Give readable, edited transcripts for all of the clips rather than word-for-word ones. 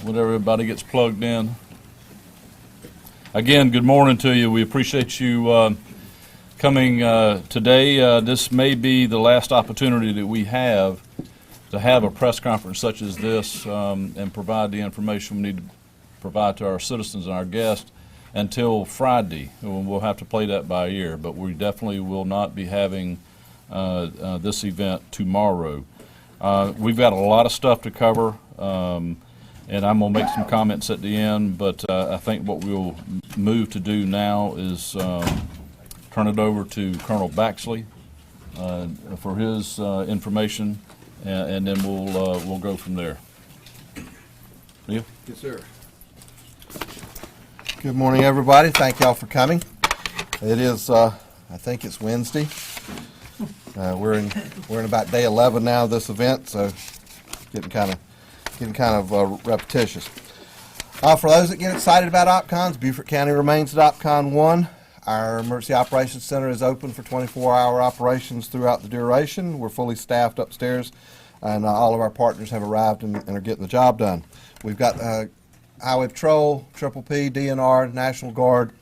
whenever everybody gets plugged in. Again, good morning to you. We appreciate you coming today. This may be the last opportunity that we have to have a press conference such as this and provide the information we need to provide to our citizens and our guests until Friday. We'll have to play that by ear, but we definitely will not be having this event tomorrow. We've got a lot of stuff to cover, and I'm going to make some comments at the end, but I think what we'll move to do now is turn it over to Colonel Baxley for his information, and then we'll go from there. Neil? Yes, sir. Good morning, everybody. Thank y'all for coming. It is, I think it's Wednesday. We're in about day 11 now of this event, so getting kind of repetitious. For those that get excited about OpCons, Beaufort County remains at OpCon 1. Our Emergency Operations Center is open for 24-hour operations throughout the duration. We're fully staffed upstairs, and all of our partners have arrived and are getting the job done. We've got Highway Patrol, Triple P, DNR, National Guard,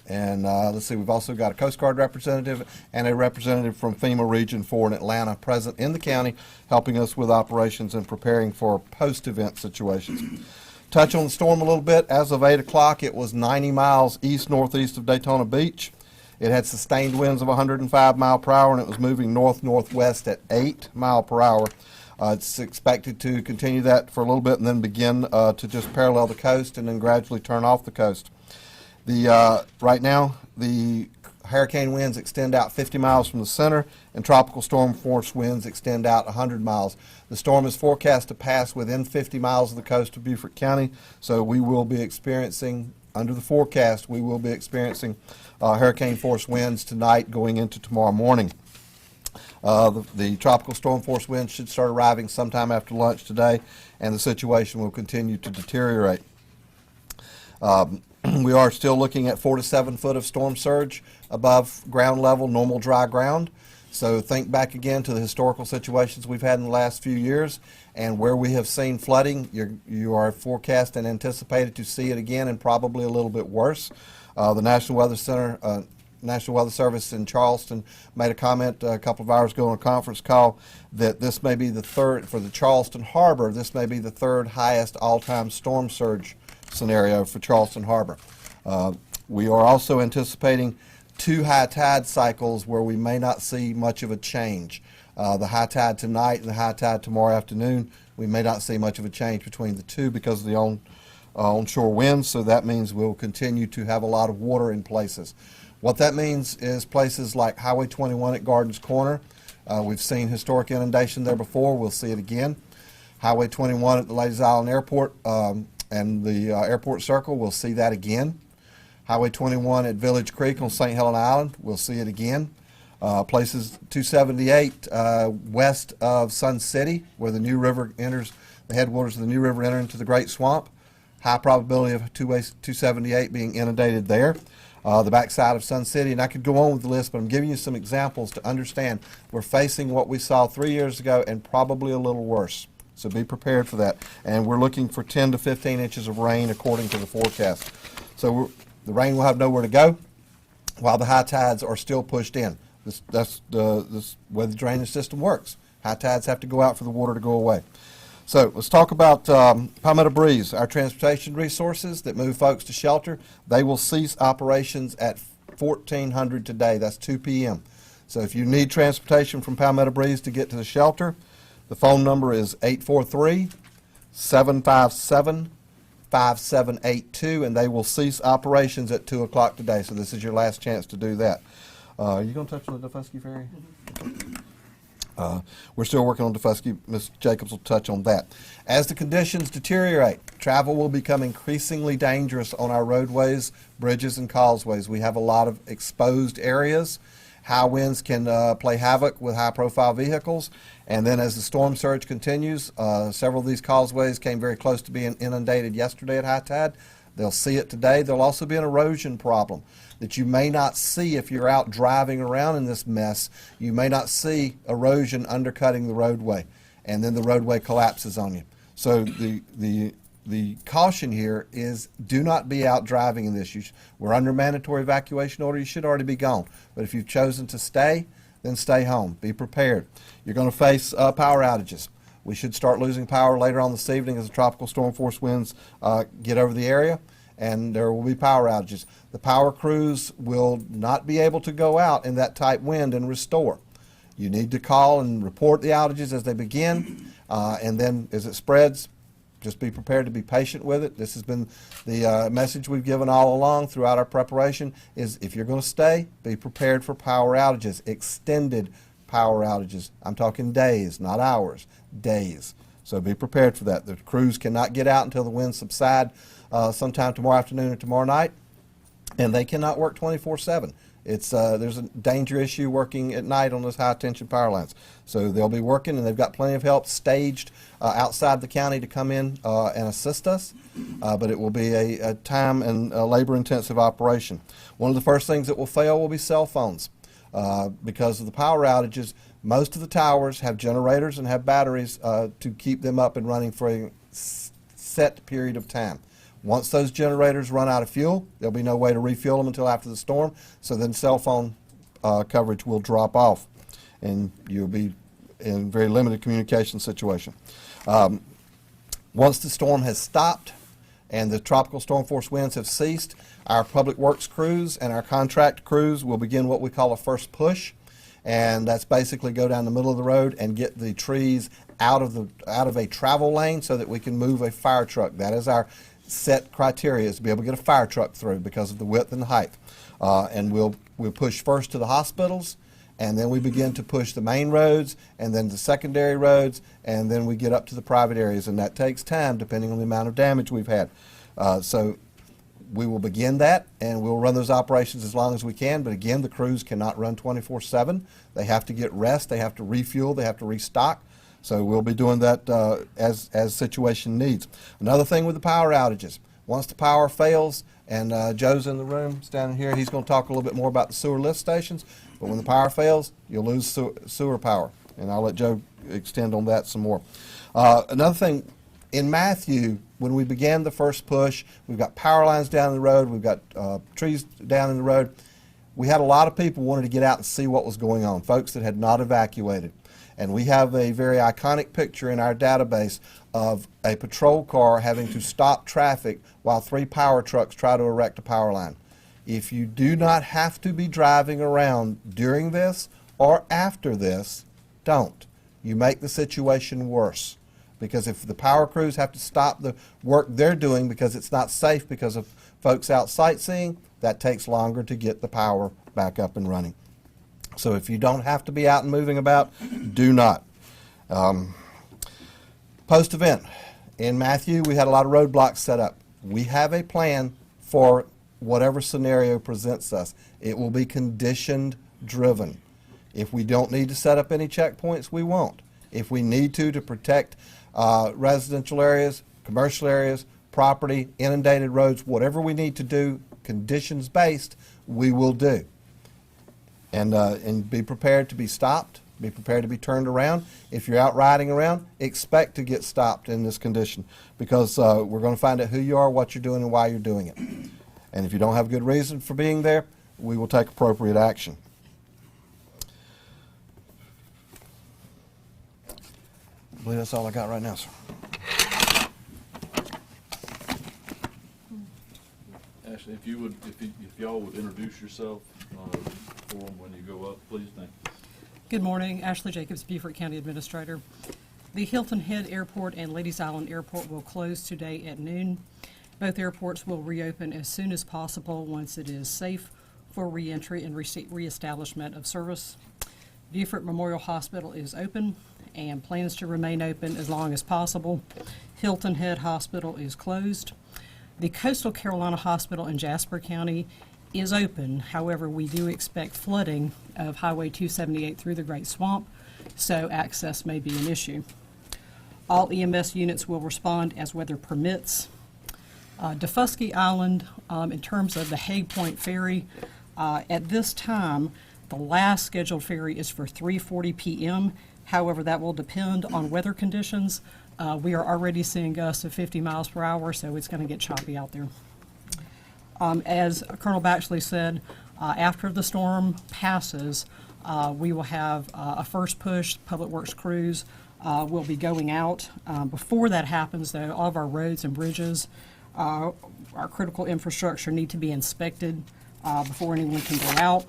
and let's see, we've also got a Coast Guard representative and a representative from FEMA Region 4 in Atlanta present in the county, helping us with operations and preparing for post-event situations. Touch on the storm a little bit. As of 8 o'clock, it was 90 miles east-northeast of Daytona Beach. It had sustained winds of 105 mile per hour, and it was moving north-northwest at 8 mile per hour. It's expected to continue that for a little bit and then begin to just parallel the coast and then gradually turn off the coast. Right now, the hurricane winds extend out 50 miles from the center, and tropical storm force winds extend out 100 miles. The storm is forecast to pass within 50 miles of the coast of Beaufort County, so we will be experiencing, under the forecast, we will be experiencing hurricane force winds tonight going into tomorrow morning. The tropical storm force winds should start arriving sometime after lunch today, and the situation will continue to deteriorate. We are still looking at 4 to 7 foot of storm surge above ground level, normal dry ground. So think back again to the historical situations we've had in the last few years, and where we have seen flooding, you are forecast and anticipated to see it again, and probably a little bit worse. The National Weather Center, National Weather Service in Charleston made a comment a couple of hours ago on a conference call that this may be the third, for the Charleston Harbor, this may be the third highest all-time storm surge scenario for Charleston Harbor. We are also anticipating 2 high tide cycles where we may not see much of a change. The high tide tonight and the high tide tomorrow afternoon, we may not see much of a change between the two because of the onshore winds, so that means we'll continue to have a lot of water in places. What that means is places like Highway 21 at Gardens Corner. We've seen historic inundation there before. We'll see it again. Highway 21 at the Ladies Island Airport and the Airport Circle, we'll see that again. Highway 21 at Village Creek on St. Helena Island, we'll see it again. Places 278 west of Sun City, where the New River enters, the headwaters of the New River enter into the Great Swamp. High probability of 278 being inundated there. The backside of Sun City, and I could go on with the list, but I'm giving you some examples to understand we're facing what we saw 3 years ago and probably a little worse. So be prepared for that. And we're looking for 10 to 15 inches of rain according to the forecast. So the rain will have nowhere to go while the high tides are still pushed in. That's the way the drainage system works. High tides have to go out for the water to go away. So let's talk about Palmetto Breeze, our transportation resources that move folks to shelter. They will cease operations at 1400 today. That's 2 p.m. So if you need transportation from Palmetto Breeze to get to the shelter, the phone number is 843-757-5782, and they will cease operations at 2 o'clock today. So this is your last chance to do that. Are you going to touch on the Defusky Ferry? We're still working on Defusky. Ms. Jacobs will touch on that. As the conditions deteriorate, travel will become increasingly dangerous on our roadways, bridges, and causeways. We have a lot of exposed areas. High winds can play havoc with high-profile vehicles. And then as the storm surge continues, several of these causeways came very close to being inundated yesterday at high tide. They'll see it today. There'll also be an erosion problem that you may not see if you're out driving around in this mess. You may not see erosion undercutting the roadway, and then the roadway collapses on you. So the caution here is do not be out driving in this. We're under mandatory evacuation order. You should already be gone. But if you've chosen to stay, then stay home. Be prepared. You're going to face power outages. We should start losing power later on this evening as the tropical storm force winds get over the area, and there will be power outages. The power crews will not be able to go out in that type wind and restore. You need to call and report the outages as they begin, and then as it spreads, just be prepared to be patient with it. This has been the message we've given all along throughout our preparation is if you're going to stay, be prepared for power outages, extended power outages. I'm talking days, not hours, days. So be prepared for that. The crews cannot get out until the winds subside sometime tomorrow afternoon or tomorrow night, and they cannot work 24/7. There's a danger issue working at night on those high tension power lines. So they'll be working, and they've got plenty of help staged outside the county to come in and assist us. But it will be a time and labor intensive operation. One of the first things that will fail will be cell phones. Because of the power outages, most of the towers have generators and have batteries to keep them up and running for a set period of time. Once those generators run out of fuel, there'll be no way to refuel them until after the storm, so then cell phone coverage will drop off, and you'll be in a very limited communication situation. Once the storm has stopped and the tropical storm force winds have ceased, our public works crews and our contract crews will begin what we call a first push, and that's basically go down the middle of the road and get the trees out of a travel lane so that we can move a fire truck. That is our set criteria, is to be able to get a fire truck through because of the width and the height. And we'll push first to the hospitals, and then we begin to push the main roads and then the secondary roads, and then we get up to the private areas, and that takes time depending on the amount of damage we've had. So we will begin that, and we'll run those operations as long as we can, but again, the crews cannot run 24/7. They have to get rest, they have to refuel, they have to restock. So we'll be doing that as situation needs. Another thing with the power outages, once the power fails, and Joe's in the room standing here, he's going to talk a little bit more about the sewer lift stations, but when the power fails, you'll lose sewer power, and I'll let Joe extend on that some more. Another thing, in Matthew, when we began the first push, we've got power lines down the road, we've got trees down in the road. We had a lot of people wanting to get out and see what was going on, folks that had not evacuated. And we have a very iconic picture in our database of a patrol car having to stop traffic while 3 power trucks try to erect a power line. If you do not have to be driving around during this or after this, don't. You make the situation worse. Because if the power crews have to stop the work they're doing because it's not safe because of folks out sightseeing, that takes longer to get the power back up and running. So if you don't have to be out and moving about, do not. Post-event, in Matthew, we had a lot of roadblocks set up. We have a plan for whatever scenario presents us. It will be condition driven. If we don't need to set up any checkpoints, we won't. If we need to protect residential areas, commercial areas, property, inundated roads, whatever we need to do, conditions based, we will do. And be prepared to be stopped, be prepared to be turned around. If you're out riding around, expect to get stopped in this condition because we're going to find out who you are, what you're doing, and why you're doing it. And if you don't have good reason for being there, we will take appropriate action. I believe that's all I got right now, sir. Ashley, if y'all would introduce yourself for them when you go up, please. Thank you. Good morning, Ashley Jacobs, Beaufort County Administrator. The Hilton Head Airport and Ladies Island Airport will close today at noon. Both airports will reopen as soon as possible once it is safe for reentry and reestablishment of service. Beaufort Memorial Hospital is open and plans to remain open as long as possible. Hilton Head Hospital is closed. The Coastal Carolina Hospital in Jasper County is open. However, we do expect flooding of Highway 278 through the Great Swamp, so access may be an issue. All EMS units will respond as weather permits. Defusky Island, in terms of the Hague Point Ferry, at this time, the last scheduled ferry is for 3:40 p.m. However, that will depend on weather conditions. We are already seeing gusts of 50 miles per hour, so it's going to get choppy out there. As Colonel Baxley said, after the storm passes, we will have a first push. Public Works crews will be going out. Before that happens, though, all of our roads and bridges, our critical infrastructure need to be inspected before anyone can go out.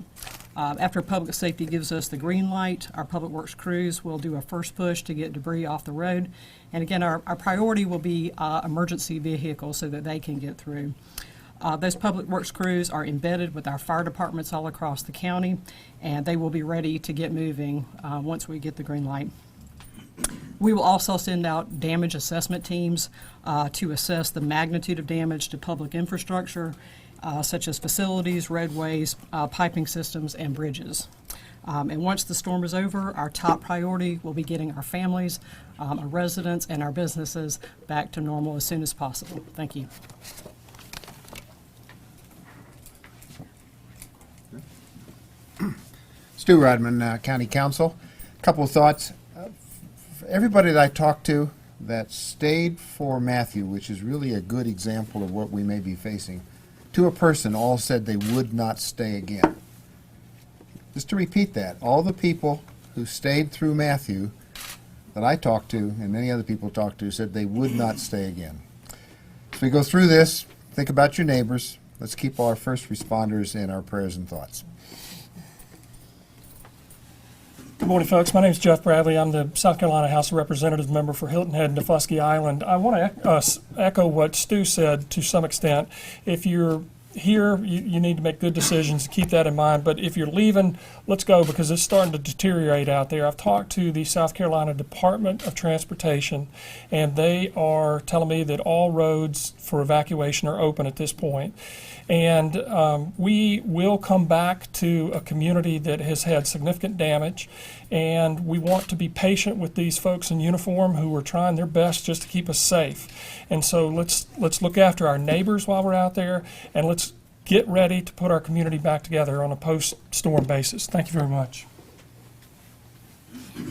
After Public Safety gives us the green light, our Public Works crews will do a first push to get debris off the road. And again, our priority will be emergency vehicles so that they can get through. Those Public Works crews are embedded with our fire departments all across the county, and they will be ready to get moving once we get the green light. We will also send out damage assessment teams to assess the magnitude of damage to public infrastructure, such as facilities, roadways, piping systems, and bridges. And once the storm is over, our top priority will be getting our families, our residents, and our businesses back to normal as soon as possible. Thank you. Stu Rodman, County Council. Couple of thoughts. For everybody that I talked to that stayed for Matthew, which is really a good example of what we may be facing, to a person, all said they would not stay again. Just to repeat that, all the people who stayed through Matthew that I talked to, and many other people talked to, said they would not stay again. As we go through this, think about your neighbors. Let's keep all our first responders in our prayers and thoughts. Good morning, folks. My name is Jeff Bradley. I'm the South Carolina House of Representatives member for Hilton Head and Daufuskie Island. I want to echo what Stu said to some extent. If you're here, you need to make good decisions. Keep that in mind. But if you're leaving, let's go, because it's starting to deteriorate out there. I've talked to the South Carolina Department of Transportation, and they are telling me that all roads for evacuation are open at this point. And we will come back to a community that has had significant damage, and we want to be patient with these folks in uniform who are trying their best just to keep us safe. And so let's look after our neighbors while we're out there, and let's get ready to put our community back together on a post-storm basis. Thank you very much.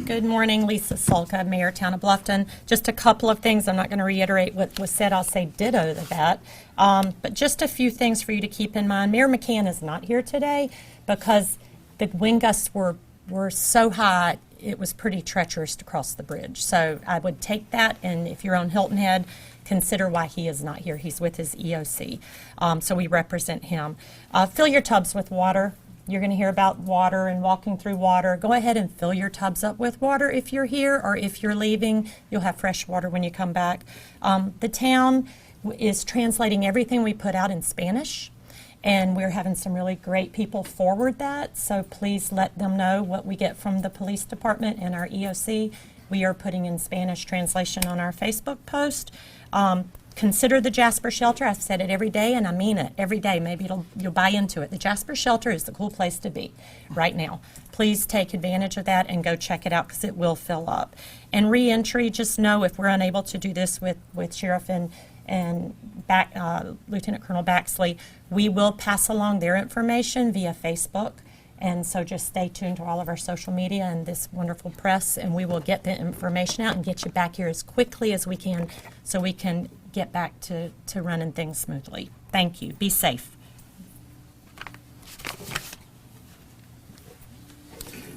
Good morning, Lisa Sulka, Mayor, Town of Bluffton. Just a couple of things. I'm not going to reiterate what was said. I'll say ditto to that. But just a few things for you to keep in mind. Mayor McCann is not here today because the wind gusts were so high, it was pretty treacherous to cross the bridge. So I would take that, and if you're on Hilton Head, consider why he is not here. He's with his EOC. So we represent him. Fill your tubs with water. You're going to hear about water and walking through water. Go ahead and fill your tubs up with water if you're here, or if you're leaving, you'll have fresh water when you come back. The town is translating everything we put out in Spanish, and we're having some really great people forward that, so please let them know what we get from the police department and our EOC. We are putting in Spanish translation on our Facebook post. Consider the Jasper Shelter. I've said it every day, and I mean it every day. Maybe you'll buy into it. The Jasper Shelter is the cool place to be right now. Please take advantage of that and go check it out, because it will fill up. And re-entry, just know if we're unable to do this with Sheriff and Lieutenant Colonel Baxley, we will pass along their information via Facebook. And so just stay tuned to all of our social media and this wonderful press, and we will get the information out and get you back here as quickly as we can, so we can get back to running things smoothly. Thank you. Be safe.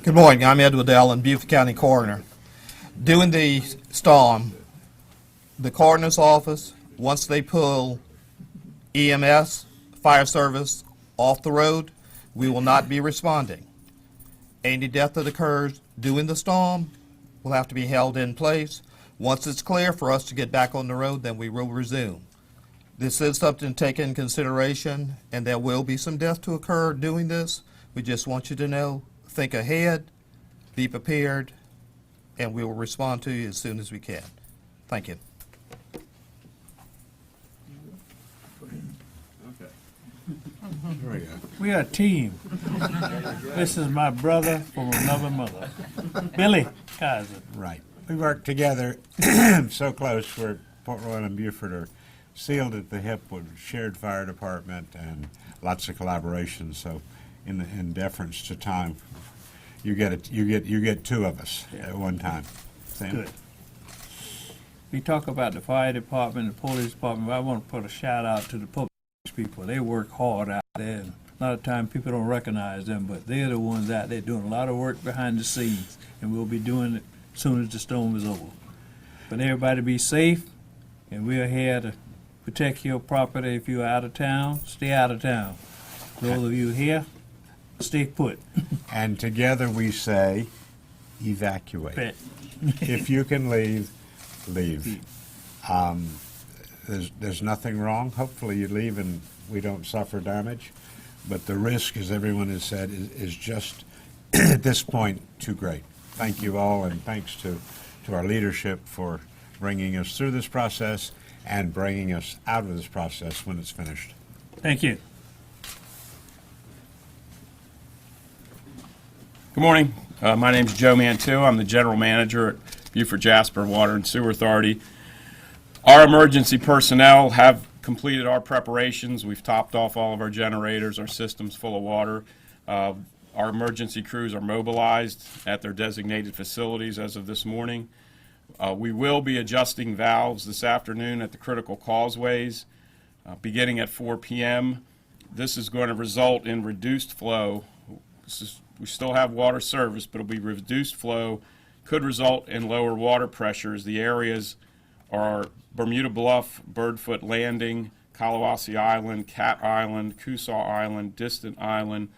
Good morning. I'm Ed Waddell, and Beaufort County Coroner. During the storm, the coroner's office, once they pull EMS, fire service off the road, we will not be responding. Any death that occurs during the storm will have to be held in place. Once it's clear for us to get back on the road, then we will resume. This is something to take in consideration, and there will be some death to occur doing this. We just want you to know, think ahead, be prepared, and we will respond to you as soon as we can. Thank you. We are a team. This is my brother from another mother, Billy Kaiser. Right. We work together so close. We're Port Royal and Beaufort are sealed at the hip with shared fire department and lots of collaboration. So, in deference to time, you get two of us at one time. Sam? Good. We talk about the fire department, the police department, but I want to put a shout out to the public people. They work hard out there. And a lot of times people don't recognize them, but they're the ones out there doing a lot of work behind the scenes, and we'll be doing it as soon as the storm is over. But everybody be safe, and we're here to protect your property. If you're out of town, stay out of town. Those of you here, stay put. And together we say, evacuate. Bet. If you can leave, leave. There's nothing wrong. Hopefully you leave and we don't suffer damage. But the risk, as everyone has said, is just at this point too great. Thank you all, and thanks to our leadership for bringing us through this process and bringing us out of this process when it's finished. Thank you. Good morning. My name is Joe Mantua. I'm the general manager at Beaufort Jasper Water and Sewer Authority. Our emergency personnel have completed our preparations. We've topped off all of our generators. Our system's full of water. Our emergency crews are mobilized at their designated facilities as of this morning. We will be adjusting valves this afternoon at the critical causeways beginning at 4 p.m. This is going to result in reduced flow. We still have water service, but it'll be reduced flow. Could result in lower water pressures. The areas are Bermuda Bluff, Birdfoot Landing, Kalawasi Island, Cat Island, Coosaw Island, Distant Island,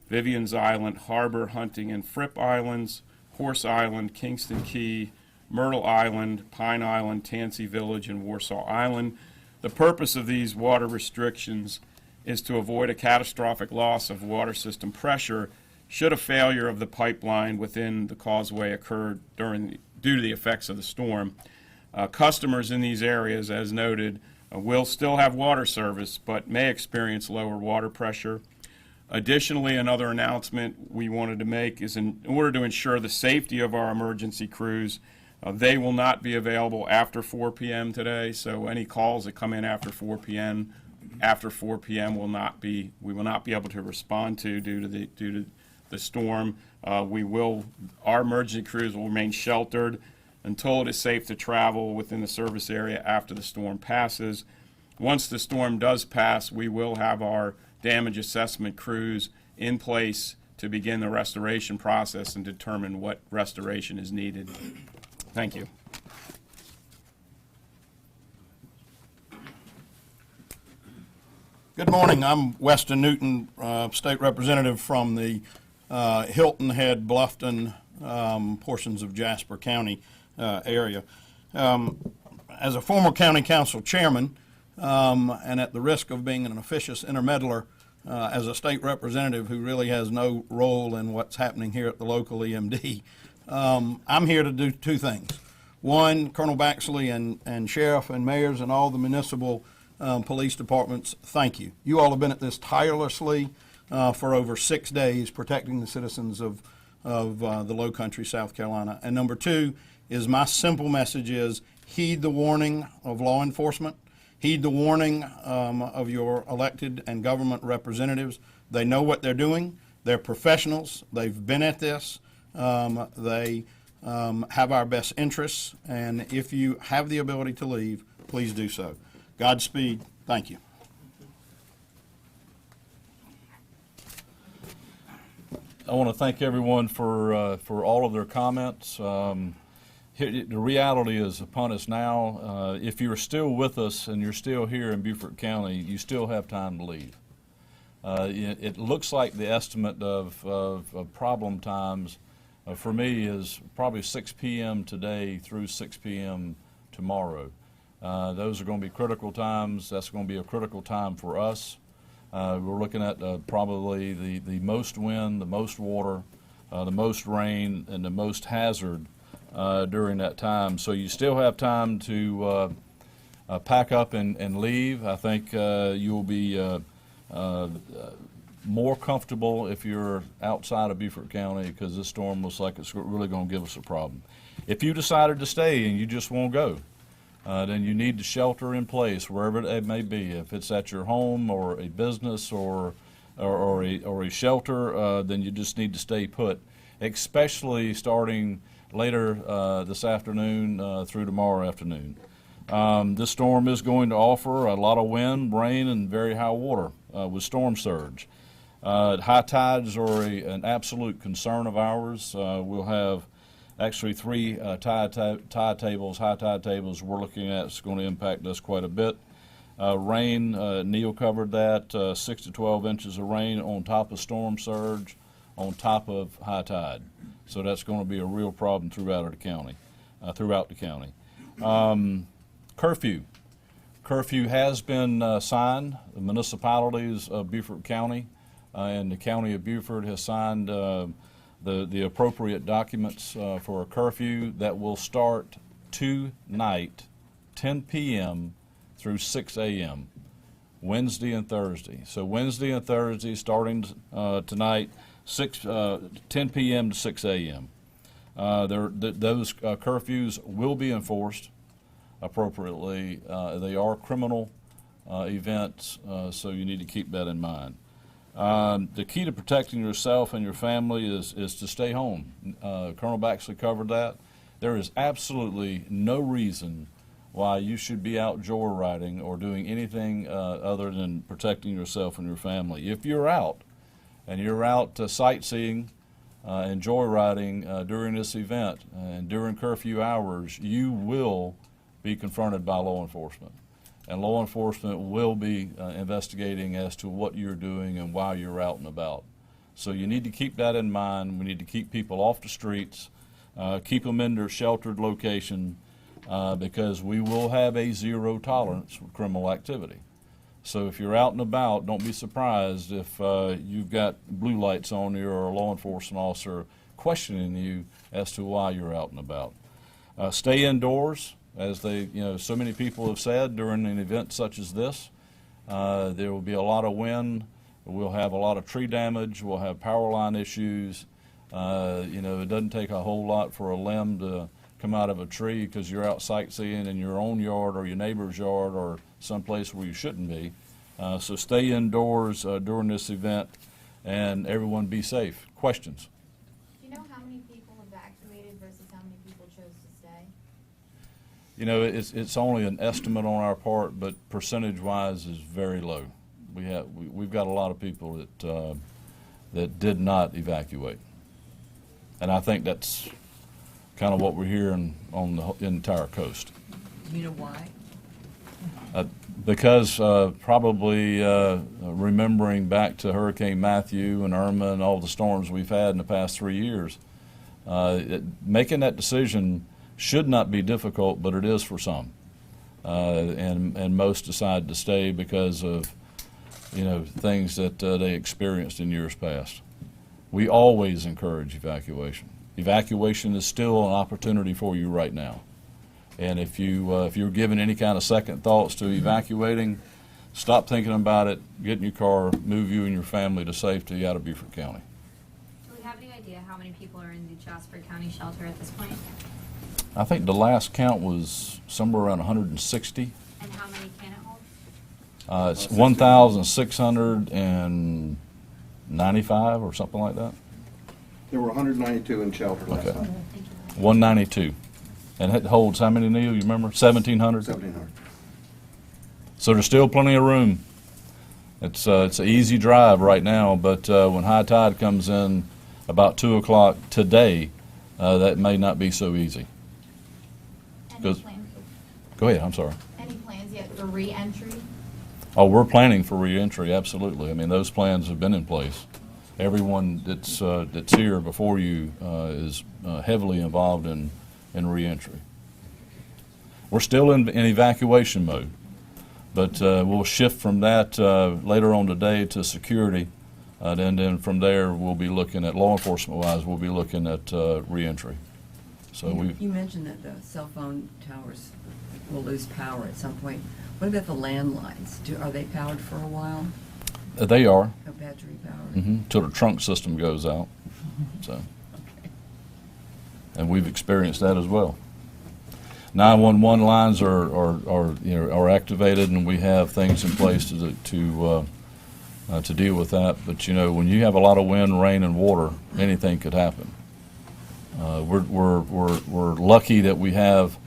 Vivian's Island, Harbor, Hunting, and Fripp Islands, Horse Island, Kingston Key, Myrtle Island, Pine Island, Tansy Village, and Warsaw Island. The purpose of these water restrictions is to avoid a catastrophic loss of water system pressure should a failure of the pipeline within the causeway occur due to the effects of the storm. Customers in these areas, as noted, will still have water service but may experience lower water pressure. Additionally, another announcement we wanted to make is in order to ensure the safety of our emergency crews, they will not be available after 4 p.m. today, so any calls that come in after 4 p.m. we will not be able to respond to due to the storm. Our emergency crews will remain sheltered until it is safe to travel within the service area after the storm passes. Once the storm does pass, we will have our damage assessment crews in place to begin the restoration process and determine what restoration is needed. Thank you. Good morning. I'm Weston Newton, State Representative from the Hilton Head, Bluffton portions of Jasper County area. As a former County Council Chairman, and at the risk of being an officious intermeddler, as a state representative who really has no role in what's happening here at the local EMD, I'm here to do two things. One, Colonel Baxley and Sheriff and mayors and all the municipal police departments, thank you. You all have been at this tirelessly for over 6 days, protecting the citizens of the Low Country, South Carolina. And number two is my simple message is heed the warning of law enforcement. Heed the warning of your elected and government representatives. They know what they're doing. They're professionals. They've been at this. They have our best interests. And if you have the ability to leave, please do so. Godspeed. Thank you. I want to thank everyone for all of their comments. The reality is upon us now. If you're still with us and you're still here in Beaufort County, you still have time to leave. It looks like the estimate of problem times for me is probably 6 p.m. today through 6 p.m. tomorrow. Those are going to be critical times. That's going to be a critical time for us. We're looking at probably the most wind, the most water, the most rain, and the most hazard during that time. So you still have time to pack up and leave. I think you'll be more comfortable if you're outside of Beaufort County because this storm looks like it's really going to give us a problem. If you decided to stay and you just won't go, then you need to shelter in place wherever it may be. If it's at your home or a business or a shelter, then you just need to stay put, especially starting later this afternoon through tomorrow afternoon. This storm is going to offer a lot of wind, rain, and very high water with storm surge. High tides are an absolute concern of ours. We'll have actually three high tide tables we're looking at. It's going to impact us quite a bit. Rain, Neil covered that, 6 to 12 inches of rain on top of storm surge, on top of high tide. So that's going to be a real problem throughout the county. Curfew. Curfew has been signed. The municipalities of Beaufort County and the County of Beaufort has signed the appropriate documents for a curfew that will start tonight, 10 p.m. through 6 a.m., Wednesday and Thursday. So Wednesday and Thursday starting tonight, 10 p.m. to 6 a.m. Those curfews will be enforced appropriately. They are criminal events, so you need to keep that in mind. The key to protecting yourself and your family is to stay home. Colonel Baxley covered that. There is absolutely no reason why you should be out joyriding or doing anything other than protecting yourself and your family. If you're out and you're out sightseeing and joyriding during this event and during curfew hours, you will be confronted by law enforcement. And law enforcement will be investigating as to what you're doing and why you're out and about. So you need to keep that in mind. We need to keep people off the streets, keep them in their sheltered location, because we will have a zero tolerance for criminal activity. So if you're out and about, don't be surprised if you've got blue lights on you or a law enforcement officer questioning you as to why you're out and about. Stay indoors. As so many people have said during an event such as this, there will be a lot of wind. We'll have a lot of tree damage. We'll have power line issues. It doesn't take a whole lot for a limb to come out of a tree because you're out sightseeing in your own yard or your neighbor's yard or someplace where you shouldn't be. So stay indoors during this event, and everyone be safe. Questions? Do you know how many people evacuated versus how many people chose to stay? It's only an estimate on our part, but percentage-wise is very low. We've got a lot of people that did not evacuate, and I think that's kind of what we're hearing on the entire coast. Do you know why? Because probably remembering back to Hurricane Matthew and Irma and all the storms we've had in the past 3 years, making that decision should not be difficult, but it is for some. And most decide to stay because of things that they experienced in years past. We always encourage evacuation. Evacuation is still an opportunity for you right now. And if you're given any kind of second thoughts to evacuating, stop thinking about it, get in your car, move you and your family to safety out of Beaufort County. Do we have any idea how many people are in the Jasper County shelter at this point? I think the last count was somewhere around 160. And how many can it hold? It's 1,695 or something like that. There were 192 in shelter last Okay. night. 192. And it holds how many, Neil? You remember? 1,700? 1,700. So there's still plenty of room. It's an easy drive right now, but when high tide comes in about 2 o'clock today, that may not be so easy. Any plans? Go ahead, I'm sorry. Any plans yet for re-entry? Oh, we're planning for reentry, absolutely. I mean, those plans have been in place. Everyone that's here before you is heavily involved in reentry. We're still in evacuation mode, but we'll shift from that later on today to security, and then from there we'll be looking at, law enforcement-wise, we'll be looking at reentry. So You mentioned that the cell phone towers will lose power at some point. What about the landlines? Are they powered for a while? They are, No battery powered? till the trunk system goes out. So, and we've experienced that as well. 911 lines are activated, and we have things in place to deal with that. But when you have a lot of wind, rain, and water, anything could happen. We're lucky that we have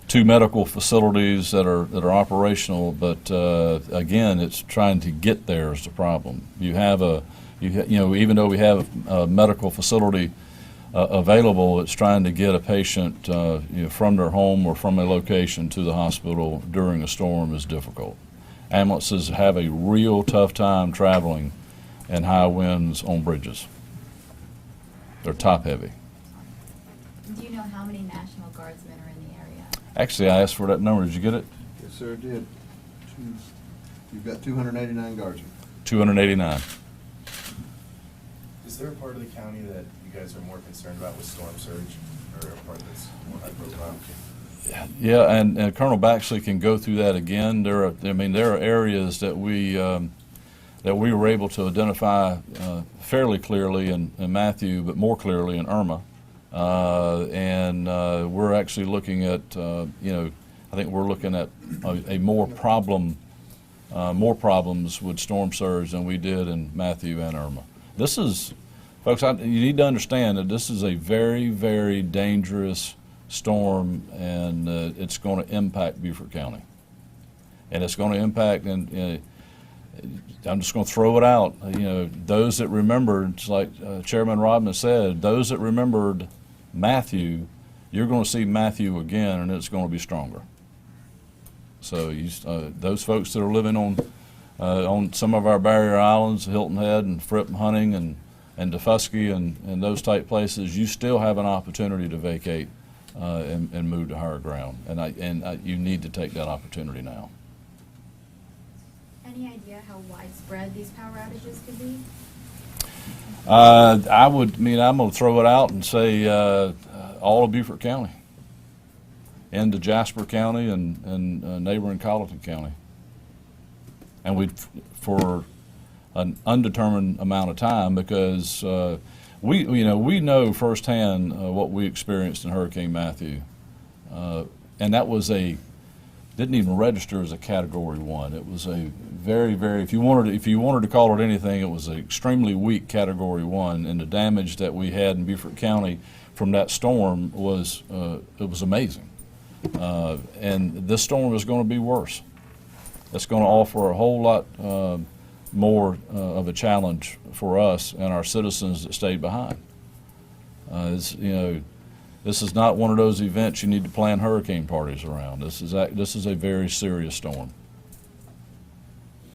two medical facilities that are operational, but again, it's trying to get there is the problem. You know, even though we have a medical facility available, it's trying to get a patient you know, from their home or from a location to the hospital during a storm is difficult. Ambulances have a real tough time traveling in high winds on bridges. They're top heavy. Do you know how many National Guardsmen are in the area? Actually, I asked for that number. Did you get it? Yes, sir, it did. You've got 289 guardsmen. 289. Is there a part of the county that you guys are more concerned about with storm surge, or a part that's more high profile? Yeah, and Colonel Baxley can go through that again. There are areas that we were able to identify fairly clearly in Matthew, but more clearly in Irma. And we're actually looking at, you know, I think we're looking at a more problems with storm surge than we did in Matthew and Irma. This is, folks, you need to understand that this is a very, very dangerous storm, and it's going to impact Beaufort County. And it's going to impact, and I'm just going to throw it out, you know, those that remembered, it's like Chairman Rodman said, those that remembered Matthew, you're going to see Matthew again, and it's going to be stronger. So those folks that are living on some of our barrier islands, Hilton Head and Fripp and Hunting and Defusky and those type places, you still have an opportunity to vacate and move to higher ground, and you need to take that opportunity now. Any idea how widespread these power outages could be? I'm going to throw it out and say all of Beaufort County, into Jasper County and neighboring Colleton County, and for an undetermined amount of time, because we know firsthand what we experienced in Hurricane Matthew, and that was didn't even register as a Category 1. It was a very, very, if you wanted to call it anything, it was an extremely weak Category 1, and the damage that we had in Beaufort County from that storm was amazing. And this storm is going to be worse. It's going to offer a whole lot more of a challenge for us and our citizens that stayed behind. This is not one of those events you need to plan hurricane parties around. This is a very serious storm.